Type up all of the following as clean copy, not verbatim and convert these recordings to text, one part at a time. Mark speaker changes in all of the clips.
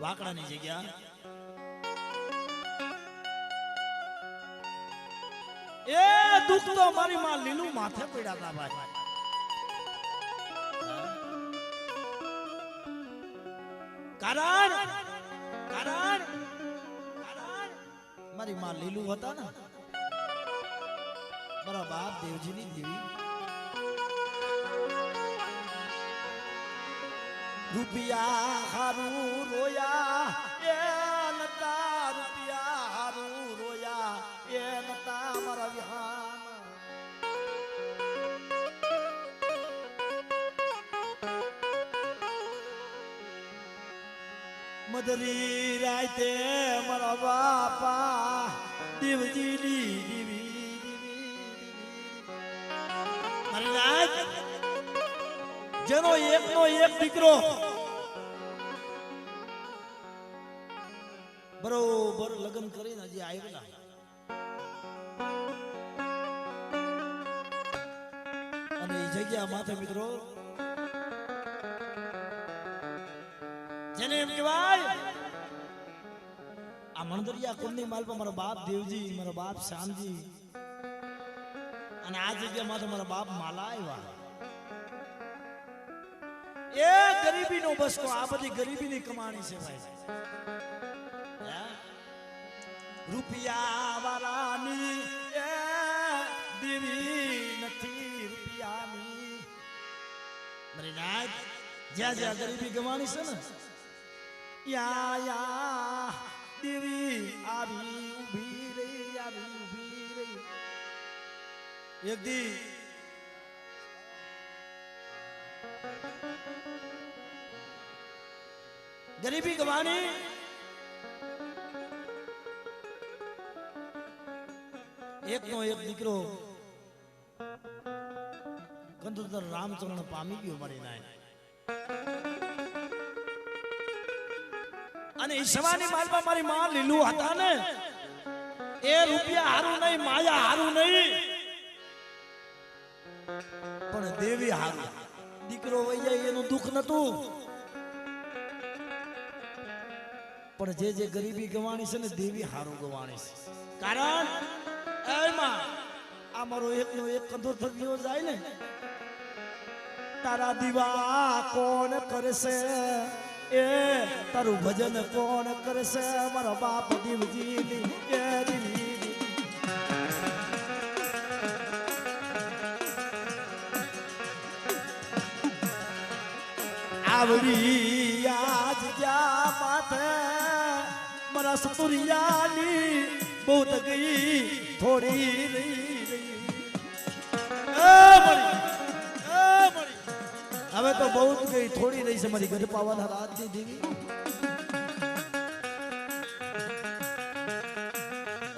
Speaker 1: વાકડાની જગ્યા એ દુઃખ તો મારી માં લીલું માથે પડ્યા હતા ભાઈ. કારણ કારણ કારણ મારી માં લીલું હતા ને મારા બાપ દેવજીની દેવી રૂપિયા હારું રોયા એ નતા રૂપિયા હારું રોયા એ નતા મારા વિહાન મદરી રાતે મારા બાપા દેવજીની દેવી મારી રાત જેનો એકનો એક દીકરો બરોબર લગ્ન કરીને હજી આવેલા અને એ જગ્યા માથે મિત્રો જેને એમ કહેવાય આ મણદરિયા કુંડની માલ પર મારા બાપ દેવજી મારા બાપ શ્યામજી અને આ જગ્યા માથે મારા બાપ માલા આવ્યા. એ ગરીબીનો બસકો આ બધી ગરીબીની કમાણી છે ભાઈ. રૂપિયા વાળાની એ દેવી નથી રૂપિયાની મારી નાથ જ્યાં જ્યાં ગરીબી કમાણી છે ને યા યા દેવી આવી ઊભી રહી આવી ઊભી રહી. એક દી ગરીબી ગવાની એકનો એક દીકરો કંદુતર રામચરણ પામી ગયો મારી નાય અને એ સવાની માલમાં મારી માં લીલું હતા ને એ રૂપિયા હારું નહીં માયા હારું નહીં પણ દેવી હારું. દીકરો વહી જાય એનું દુઃખ નતું પણ જે ગરીબી ગવાણી છે ને દેવી હારું ગવાણી છે. કારણ એમાં આ મારો એકનો એક કંધો થયો જાય ને તારા દીવા કોણ કરશે એ તારું ભજન કોણ કરશે મારા બાપ દેવજી એ દેવી આવડી આજ જ્યાં માથે મારા સતુરિયાની બહુ ગઈ થોડી રહી હવે તો બહુ ગઈ થોડી રહી છે મારી ઘર પાવાના રાજની દેવી.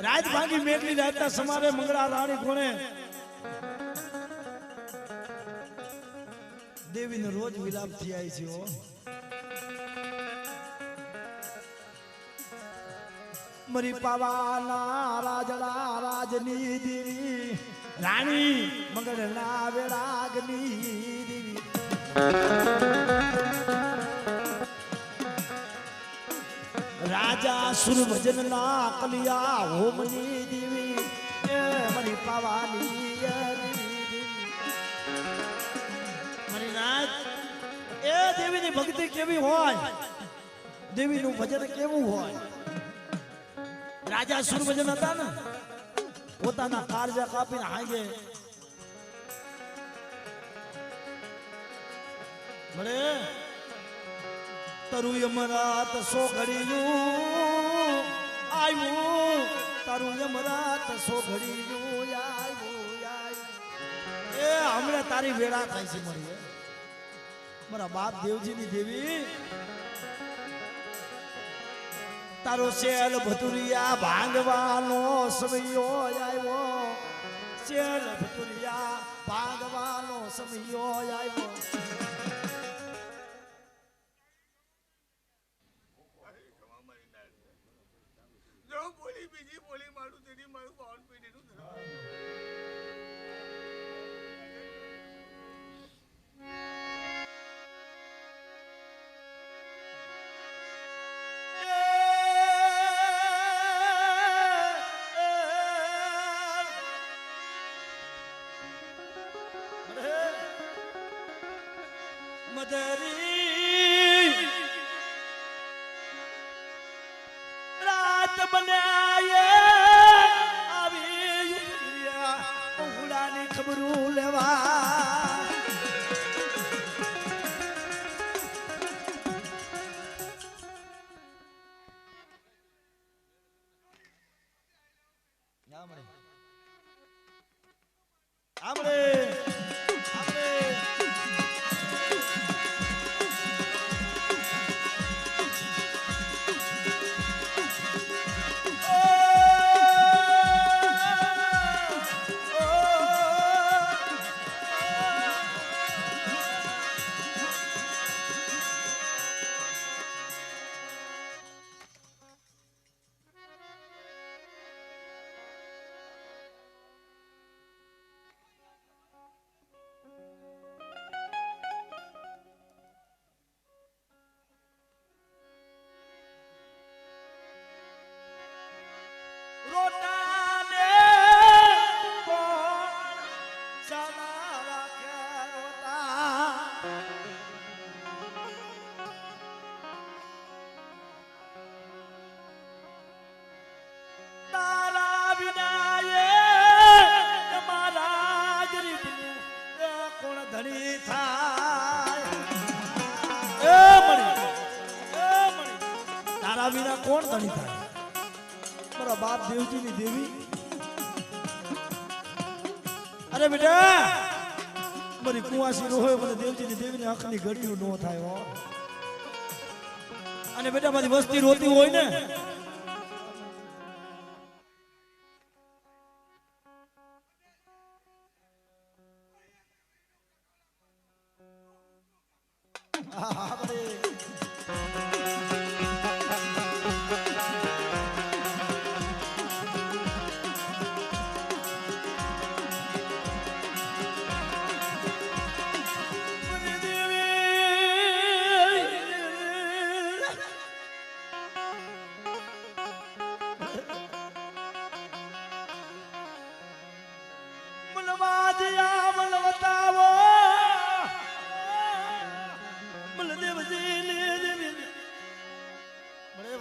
Speaker 1: રાજ ભાંગી મેઘલી રાતના સમારે મંગળા રાણી કોણે દેવીને રોજ વિલાપ થયા છે. મરી પાવાના રાજડા રાજની દેવી રાણી મંગળના વેરાગની દેવી રાજા સુરભજન ના કલિયા હોમની દેવી એ મરી પાવાની એ દેવીની ભક્તિ કેવી હોય દેવીનું ભજન કેવું હોય. રાજા સુરભજન હતા ને પોતાના કાળજા કાપીને હાંગે મળે તારું યમરાત સોઘડિયું આવ્યું તારું યમરાત સોઘડિયું આવ્યું એ હમણાં તારી વેળા થાય છે મળી મારા બાપ દેવજીની દેવી તારો શેલ ભતુરિયા ભાંગવાનો સમયો આવ્યો શેલ ભતુરિયા ભાંગવાનો સમયો આવ્યો.
Speaker 2: બોલી બીજી બોલી મારું તેની મારું બાવન પેઢીનું
Speaker 1: મદરી રાત બનાયે આવી ઉડાની ખબરું લેવા આમરે રોટાને કોણ સદા રાખે રોટા તારા વિનાયે તમારા ગરીબનું કોણ ધણી થાય એ મળી તારા વિના કોણ ધણી થાય મારા બાપ દેવજી ની દેવી અરે બેટા મારી કુવાસી નો હોય મને દેવજી ની દેવી ની આંખ ની ઘડીયું નો થાય હો અને બેટા મારી વસ્તી રોતી હોય ને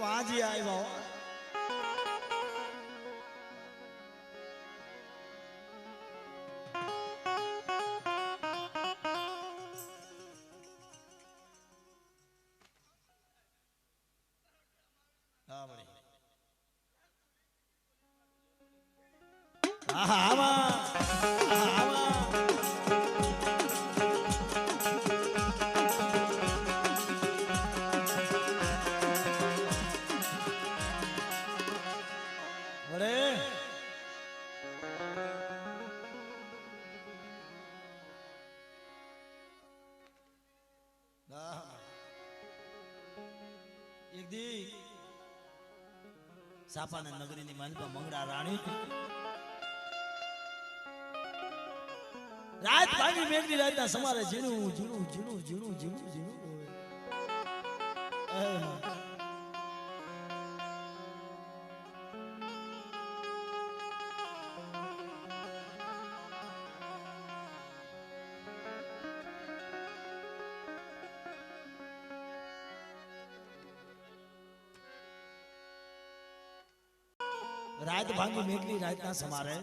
Speaker 1: વાજી આવ્યો એક દી સાપાના નગરીની માલિકા મંગળા રાણી રાત ભાગી મેઘની રાતના સમારે ઝીણું ઝીણું ઝીણું ઝીણું ઝીણું ઝીણું રાત ભાંગી મેઘની રાતના સમારે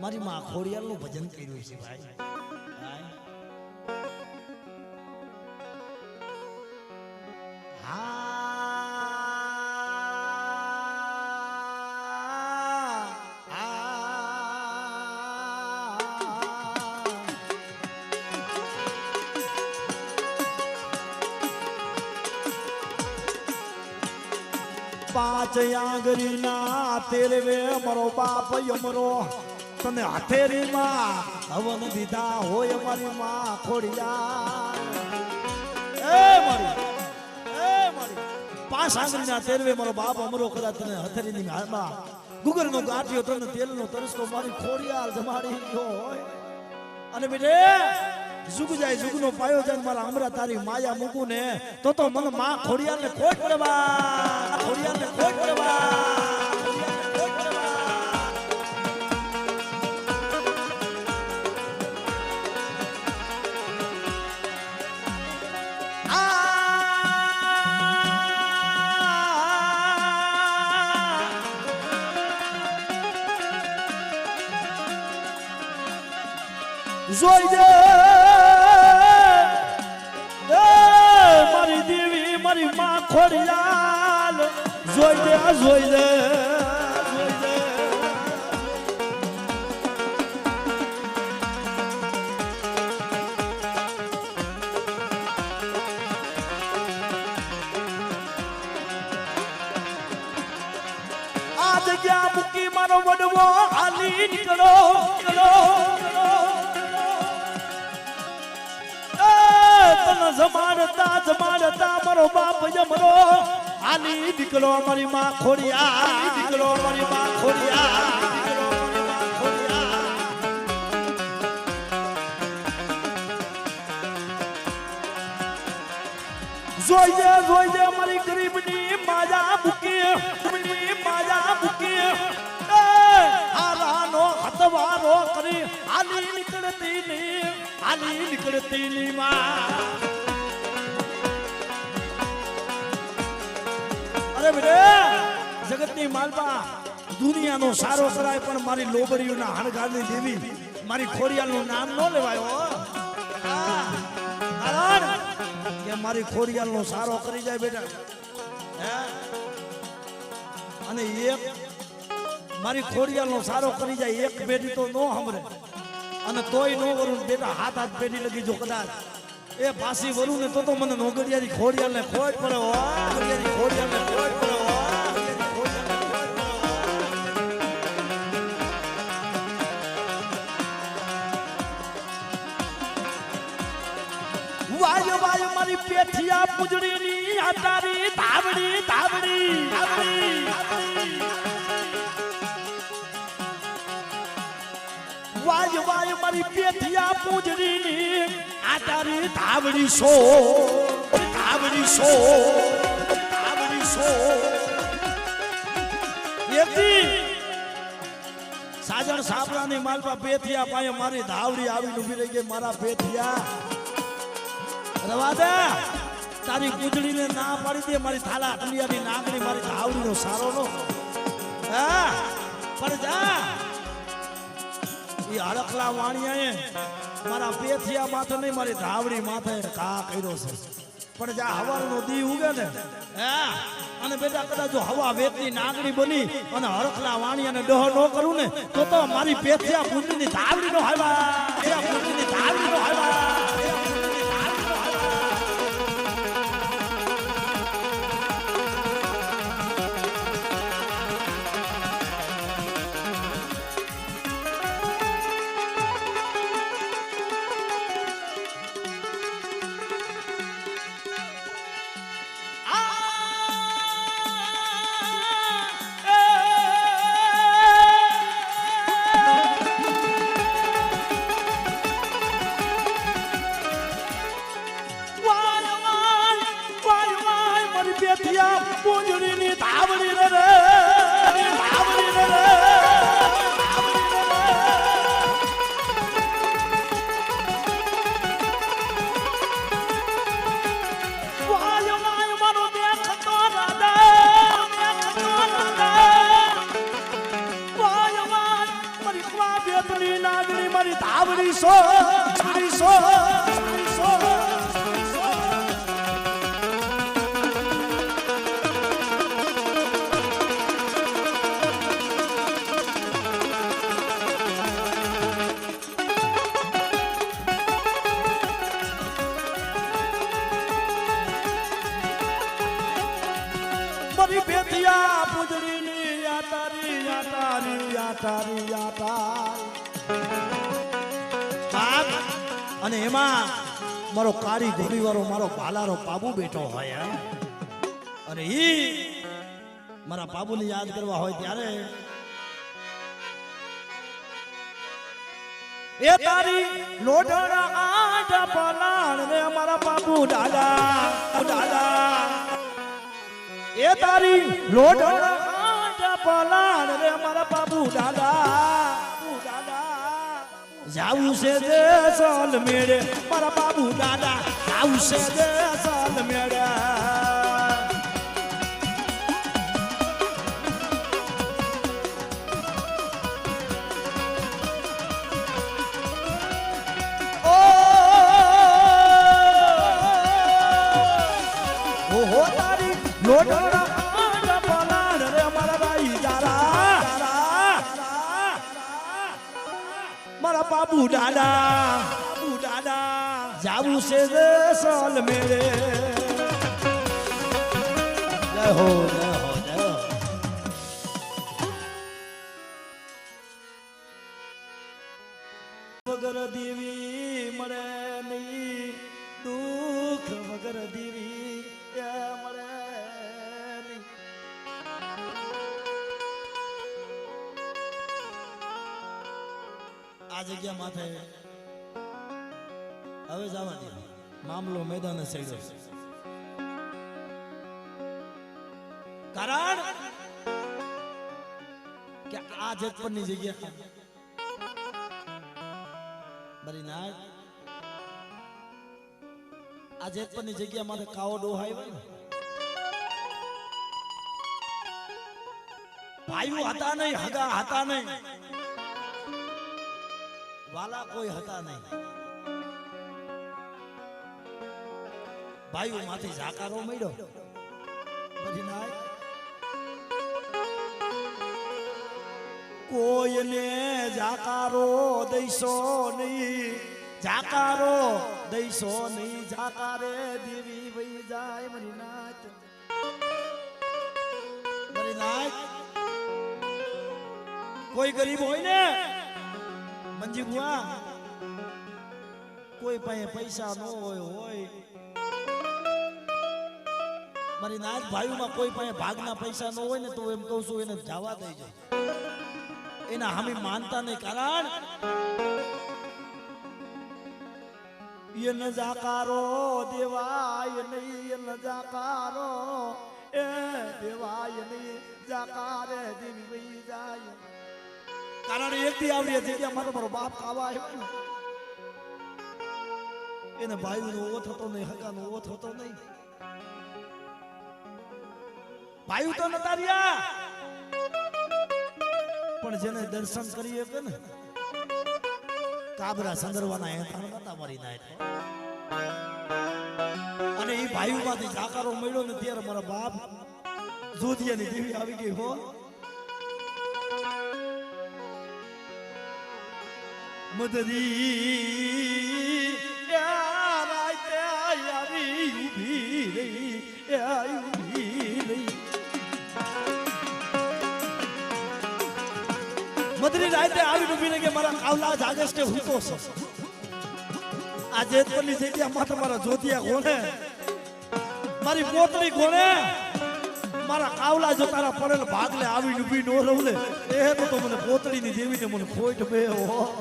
Speaker 1: મારી માં ખોડિયારનું ભજન કર્યું છે ભાઈ પાંચ આંગળીના તેરવે મારો બાપ યમરો તને હથેરીમાં હવન દીધા હોય મારી માં ખોડિયાર એ મારી પાંચ આંગળીના તેરવે મારો બાપ અમરો કદાચ તને હથેરીની હાલમાં ગુગરનો ગાંઠિયો તને તેલનો તરસકો મારી ખોડિયાર જમાડી ગયો હોય અને બેટે જુગ જાય જુગનો પાયો જાય મારા અમરા તારી માયા મૂકું ને તો મને માં ખોડિયારને ખોટ પડે બા ખોડિયારને ખોટ પડે બા જોઈ દે મારી દેવી મારી માં ખોડિયાલ જોઈ દે જોઈ દે આ જગ્યા મૂકી મારો વડવો હાલી નીકળો જમાડતા મારો બાપ જમરો હાલી નીકળો મારી માં ખોડિયા નીકળો મારી માં ખોડિયા જોઈ દે મારી ગરીબની માજા મૂકી હારાનો હતવારો કરી હાલી નીકળતી ની માં અરે બેટા જગતની માલપા દુનિયાનો સારો કરાય પણ મારી લોબરીઓના હણગારની દેવી મારી ખોડિયાલનું નામ ન લેવાય હો કારણ કે મારી ખોડિયાલનો સારો કરી જાય બેટા હે અને એક મારી ખોડિયાલનો સારો કરી જાય એક પેઢી તો નો સાંભળે અને તોય નો વરું બેટા હાથ પેઢી લગી જો કદાચ એ પાછી વરું ને તો મને નોગડિયાની ખોડિયાલને ખોટ પડે હો નોગડિયાની ખોડિયાલને ખોટ પડે હો વાય વાય મારી પેઠિયા પૂજડીની આ તારી ધાવડી વાય વાય મારી પેઠિયા પૂજડીની આ તારી ધાવડી સો એકી સાજણ સાપરાની માલપા પેઠિયા પાયે મારી ધાવડી આવીને ઊભી રહી ગઈ મારા પેઠિયા રવા દે તારી પૂજડીને ના પાડી દે મારી થાલા અલિયાની નાગણી મારી ધાવડીનો સારો નો હા પણ જા ઈ હડકલા વાણિયાએ મારા પેથિયા માથે નહીં મારી ધાવડી માથે ઘા કર્યો છે પણ જા હવારનો દી ઉગે ને હા અને બેટા કદાચ જો હવા વેતની નાગણી બની અને હડકલા વાણિયાને ડહ નો કરું ને તો મારી પેથિયા પૂજડીની ધાવડી નો હાવા પૂજડીની ધાવડી રે વાય મારો દેખતો વાય મારી ખવા બેતની નાગણી મારી ધાવડી સો મારી પેથિયા પૂજડીની આ તારી અને એમાં મારો કાળી ઘોડી વાળો મારો ભાલારો પાબુ બેઠો હોય અને ઈ મારા બાબુને યાદ કરવા હોય ત્યારે એ તારી લોઢણા આડા પલાણ રે મારા બાબુ દાદા એ તારી લોઢણા આડા પલાણ રે મારા બાબુ દાદા જાવું છે દેસલ મેળે મારા બાબુ દાદા જાવું છે દેસલ મેળે જોડોડા પાડા પલાડ રે મારા ભાઈ જારા મારા બાબુ દાદા જાવું છે સાલ મેળે જય હો જય હો જય હો વગર દેવી મળે નહીં દુઃખ વગર દેવી મળે નહીં આ જગ્યા માથે હવે જવાની મામલો મેદાને સડ્યો છે કારણ કે આ જેતપરની જગ્યા બરી નાય આ જેતપરની જગ્યા માથે કાવો ડોહાય હોય ને ભાઈઓ હતા નહીં હગા હતા નહીં વાલા કોઈ હતા નહીં ભાઈઓ માથે ઝાકારો મળ્યો બધી નાય કોઈને ઝાકારો દઈશો નહીં ઝાકારો દઈશો નહીં ઝાકારે દેવી વઈ જાય મરી નાચ કોઈ ગરીબ હોય ને મંજી બુઆ કોઈ પાસે પૈસા ન હોય મારી નાચ ભાઈઓમાં કોઈ પાસે ભાગના પૈસા ન હોય ને તો એમ કહું છું એને જવા દઈ જાય એના હમી માનતા નહીં કારણ એને જાકારો દેવાય નહીં એને જાકારો એ દેવાય નહીં જાકારે દેવી વઈ જાય કારણ એક દી આવડી જગ્યા મારો બાપ ખાવા આવ્યો ને એને ભાઈનો ઓવો થતો નહીં હકાનો ઓવો થતો નહીં ભાઈ તો નતા રહ્યા પણ જેને દર્શન કરીએ કે ને કાબરા સંદરવાના હેઠળ નતા મરી નાય અને એ ભાઈઓમાંથી જાકારો મળ્યો ને ત્યારે મારા બાપ જોધિયાની દેવી આવી ગઈ હો મદરી રાતે આવી ઊભી રહી મદરી રાતે આવી ઊભી રહી કે મારા કાવલા જાગેશ કે હું તો આ જેતપરની જગ્યા માં તમારા જોતિયા કોને મારી પોતરી કોને મારા કાવલા જો તારા પડેલ ભાગલે આવી ઊભી નો રહું ને એ તો મને પોતડીની દેવીને મને ખોટ બે હો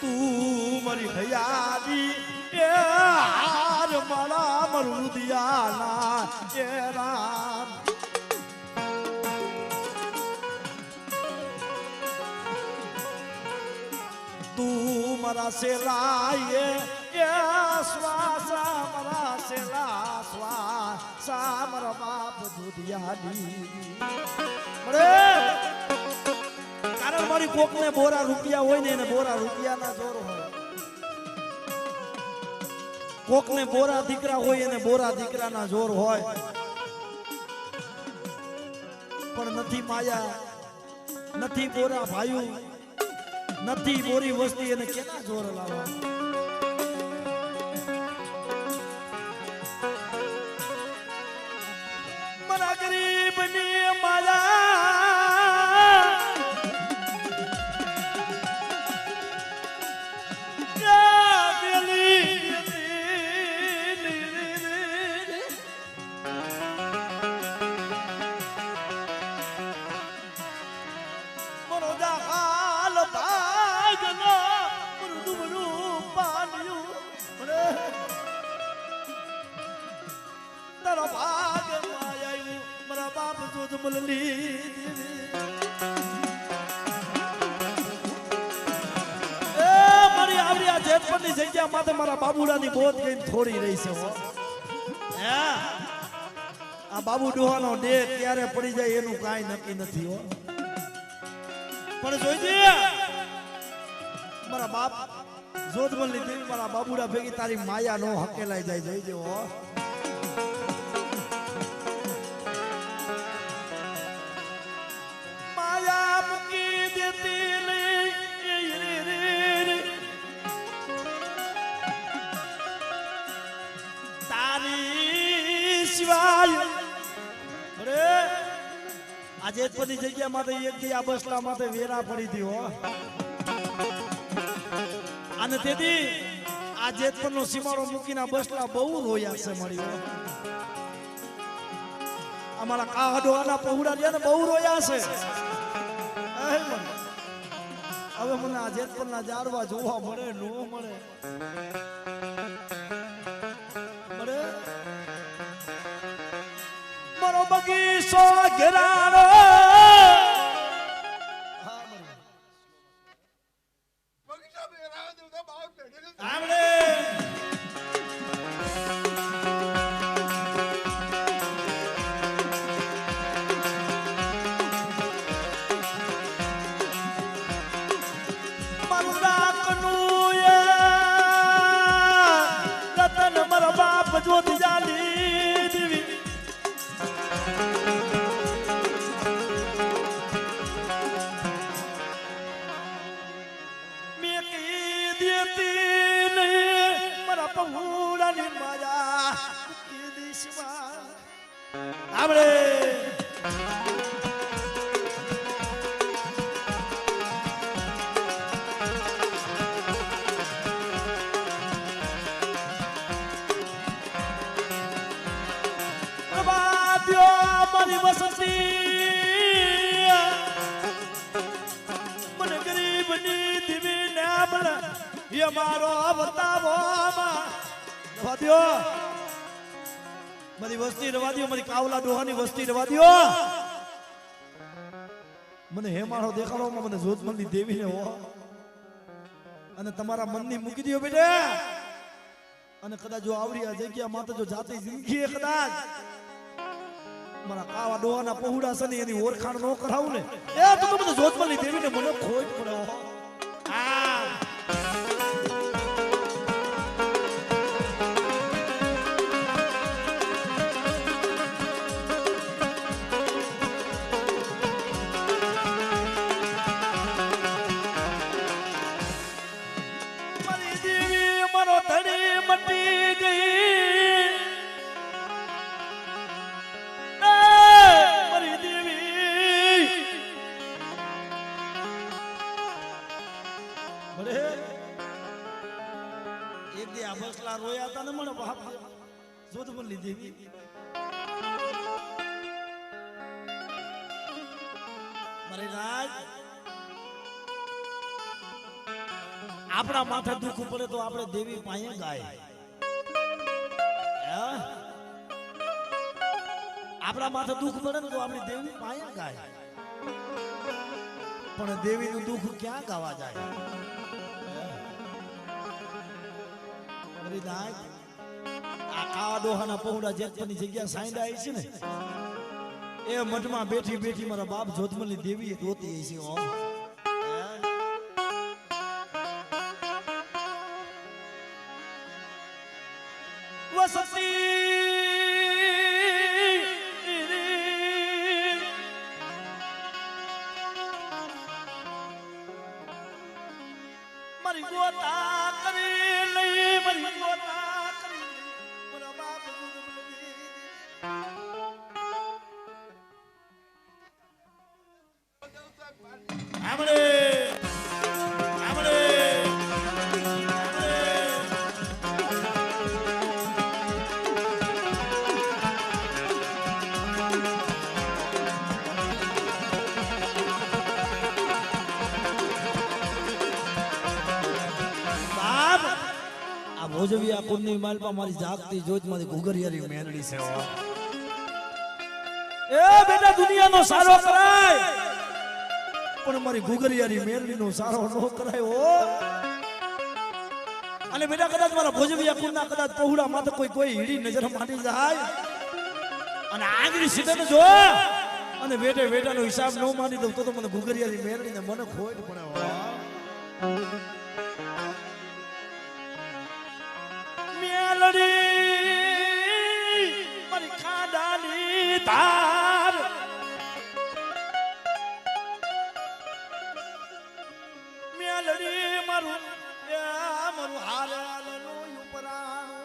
Speaker 1: તું મારી હયાદી એ હાર મારા મરુદિયાના એ રામ તું મારા સેલાએ એ શ્વાસ મારા સેલા શ્વાસ મારા બાપ દુધિયાની કારણ મારી કોકને બોરા રૂપિયા હોય ને એને બોરા રૂપિયાના જોર હોય કોકને બોરા દીકરા હોય એને બોરા દીકરાના જોર હોય પણ નથી માયા નથી બોરા ભાઈઓ નથી બોરી વસ્તી એને કેના જોર લાવવા મરા ગરીબની માયા જેતપરની જગ્યા માથે મારા બાબુડાની બોધ ગઈને થોડી રહી છે આ બાબુ ડોહાનો ડે ક્યારે પડી જાય એનું કાંઈ નક્કી નથી હો પણ જોઈજે મારા બાપ જોધમલની દેવી મારા બાબુડા ભેગી તારી માયા નો હકેલાઈ જાય જઈ જેવો માયા મૂકી દેતી નહીં તારી સિવાય અરે આજે પરની જગ્યા માટે એક દી આ બસલા માટે વેરા પડી હતી હો અને તેથી આ જેતપરનો સીમાડો મૂકીને બસલા બહુ રોયા છે મળી અમારા કાહડોના પહોળા રહ્યા ને બહુ રોયા છે હવે મને આ જેતપરના જારવા જોવા મળે નો મળે મળે મારો બગીચો ઘેરાડો
Speaker 2: બગીચા બેરા દેવતા બાપ બેઠે
Speaker 1: આમળે જોતી જાલી દેવી મેં કી દેતી નહીં મારા પહુડાની માયા કી દિશમાં આપણે મારી વસતી મને ગરીબની દીવી ને બળ એ મારો બતાવો મારી વસ્તી રવા દો મારી કાવલા ડોહાની વસ્તી રવા દો મને હે મારો દેખાડવામાં મને જોતમલની દેવીને હો અને તમારા મનની મૂકી દો બેટા અને કદાચ જો આવડી આ જગ્યા માતા જો જાતી જિંદગી કદાચ મારા કાવા ડોહાના પહોળા છે ને એની ઓળખાણ નો કરાવું ને એ તો બધું જોતમલની દેવીને મને ખોટ પડે આ મારી દેવી મારો ધણી મટી ગઈ એક દે આ બસલા રોયા હતા ને મને બાપ જોધમલની દેવી મારી રાજ આપણા માથે દુઃખ પડે તો આપણે દેવી પાસે ગાય આપણા માથે દુઃખ પડે ને તો આપણી દેવી પાસે ગાય પણ દેવીનું દુઃખ ક્યાં ગાવા જાય આ કાવા ડોહાના પહોળા જેતપરની જગ્યા સાંઈડા આવી છે ને એ મઠમાં બેઠી બેઠી મારા બાપ જોધમલની દેવી જોતી છે હો વસતી મારી ગોતા કરી લઈ મારી ગોતા કરી મારા બાપ આપણે ભોજવી આ કુંડની માલપા મારી જાગતી જોત મારી ઘુઘરિયારી મેલડી છે એ બેટા દુનિયાનો સારો કરાય પણ મારી ઘુઘરિયારી મેલડીનો સારો ન કરાય હો અને બેટા કદાચ મારા ભોજવી આ કુંડના કદાચ પહોળા માથે કોઈ હીડી નજર માંડી જાય અને આંગળી સીધે જો અને બેટાનો હિસાબ ન માની દઉં તો મને ઘુઘરિયારી મેલડીને મને ખોટ પડે હો તાર મેલડી મારું એ મારું હારેલું ઉપરાણું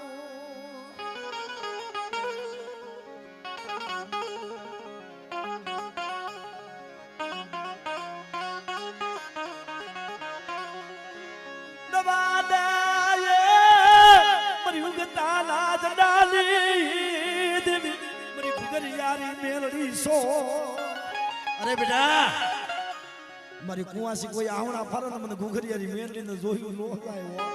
Speaker 1: દવાદાયે મારી ઉગતા લાજ ડાલી દેવી મારી ગુગરિયારી મેલડી સો અરે બેટા મારી કુવાસી કોઈ આવણા ફરે ને મને ઘુઘરિયારી મેરલી ને જોયું નો થાય હો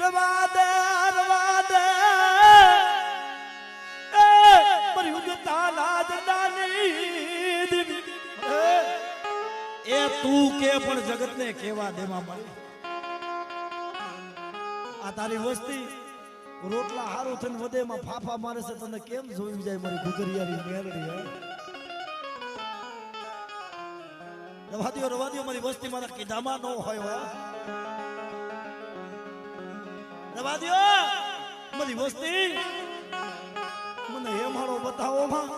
Speaker 1: રવાદે રવાદે એ મારી ઉગતા લાજ ડાલી દેવી એ તું કે પણ જગતને કેવા દેવા મળી આ તારી વસ્તી રોટલા હારું થઈને વધેમાં ફાફા મારે છે તને કેમ જોઈ જાય મારી ઘુઘરિયારી મેરડી રવા દ્યો મારી વસ્તી મારા કીધામાં ન હોય રવા દ્યો મારી વસ્તી મને હેમાળો બતાવો માં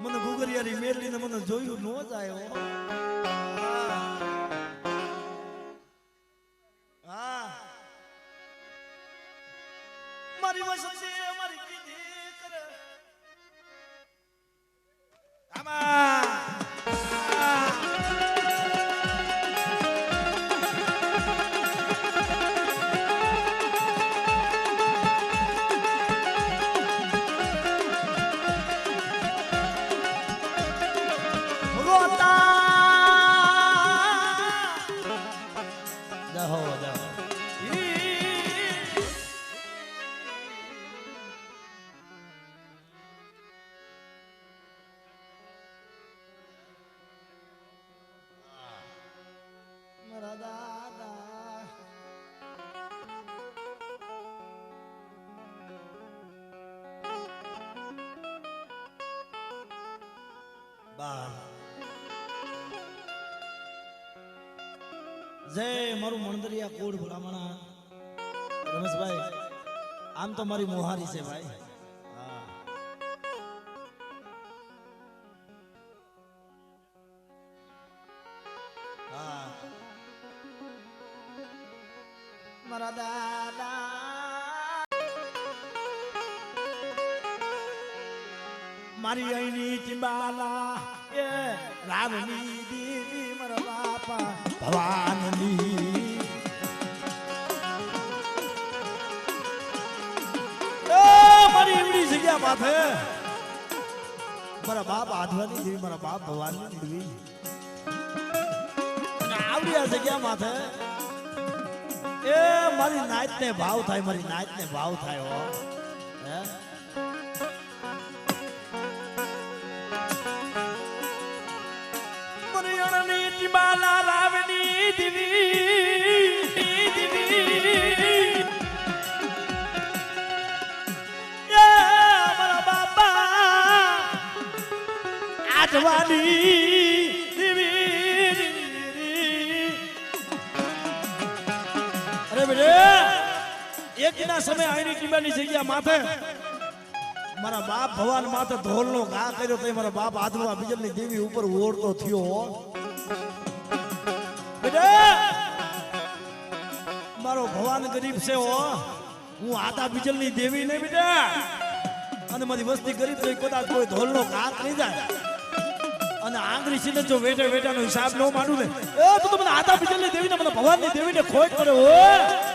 Speaker 1: મને ઘુઘરિયારી મેરડી ને મને જોયું ન જાય મારી વસતી મારી કીધી કરે આમાં રોતા જાહો જાહો મારા દાદા બા જય મારું મણદરિયા કોડ બ્રાહ્મણા રમેશભાઈ આમ તો મારી મોહારી છે ભાઈ મારા દાદા મારી અહીંની ચિંબાલા એ રામની દેવી મારા બાપા ભવાનની મારી એવડી જગ્યા માથે મારા બાપ આધવાની દેવી મારા બાપ ભવાની દેવી આવડી આ જગ્યા માથે એ મારી નાચ ને ભાવ થાય મારી નાચ ને ભાવ થાય હો હે મારી અણની ટીબાલા રાવણી દેવી એ મારા બાપા આધવાની એક દિના સમય આઈની ટીબાની જગ્યા માથે મારા બાપ ભગવાન માથે ઢોલનો ઘા કર્યો તો મારા બાપ આધવા બીજલની દેવી ઉપર ઓળતો થયો બેટા મારો ભગવાન ગરીબ છે હો હું આધા બીજલની દેવી નહીં બેટા અને મારી વસ્તી ગરીબ તો કદાચ કોઈ ઢોલનો ઘા કરી જાય અને આંગળી સીને જો વેટે વેટાનો હિસાબ ન માંડું ને એ તો મને આધા બીજલની દેવીને મને ભગવાનની દેવીને ખોટ કરે હો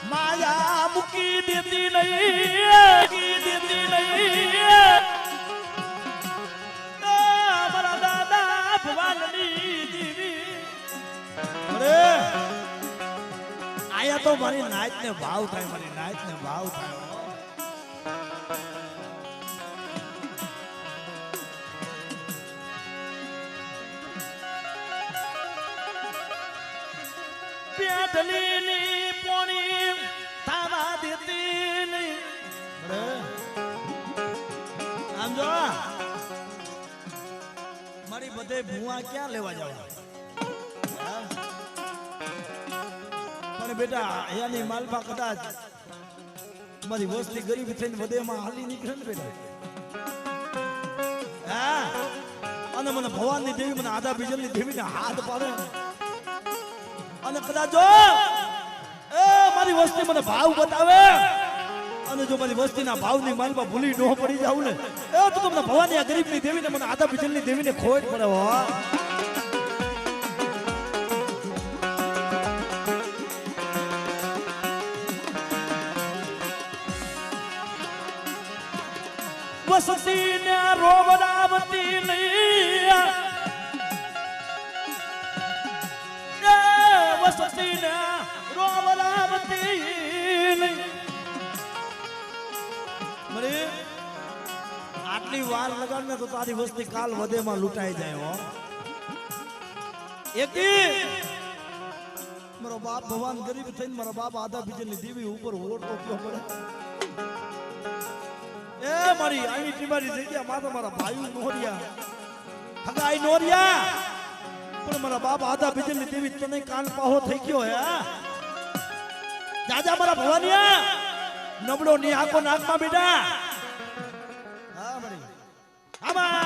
Speaker 1: માયા મૂકી દેતી નહીં મારા દાદા ભવાનની દેવી અરે આયા તો મારી નાચ ને ભાવ થાય મારી નાચ ને ભાવ થાય પેટલીની પોણી તારા દેતી નહીં મારી બધે ભૂવા ક્યાં લેવા જવા? હા? પણ બેટા અહીંયાની માલમાં કદાચ મારી વસ્તી ગરીબ થઈને વધેમાં હાલી નીકળે ને બેટા. હા, અને મને ભવાની દેવી, મને આધા બીજલની દેવીને હાથ પાડે અને કદાચ જો એ મારી વસ્તી મને ભાવ બતાવે અને જો મારી વસ્તીના ભાવની માલમાં ભૂલી ન પડી જાવ ને એ તો તમને ભવાની આ ગરીબની દેવીને, મને આધા બીજલની દેવીને ખોટ પડે હો. વસતી ને રોવડાવતી નહીં, વસતી ને રોવડાવતી નહીં. મરી આટલી વાર લગાડ ને તો તારી વસ્તી કાલ વધેમાં લૂંટાઈ જાય હો. એકી મારો બાપ ભગવાન ગરીબ થઈને મારા બાપ આધા બીજની દેવી ઉપર ઓળતો કયો પડે. એ મારી આની ટીમારી જગ્યા માં તો મારા ભાઈ નોરિયા હગાઈ નોરિયા, પણ મારા બાપ આધા બીજની દેવી તને કાન પાહો થઈ ગયો હે. જાજા મારા ભવાનિયા નબળો ની આંખો નાકમાં બેટા. હા મારી આમાં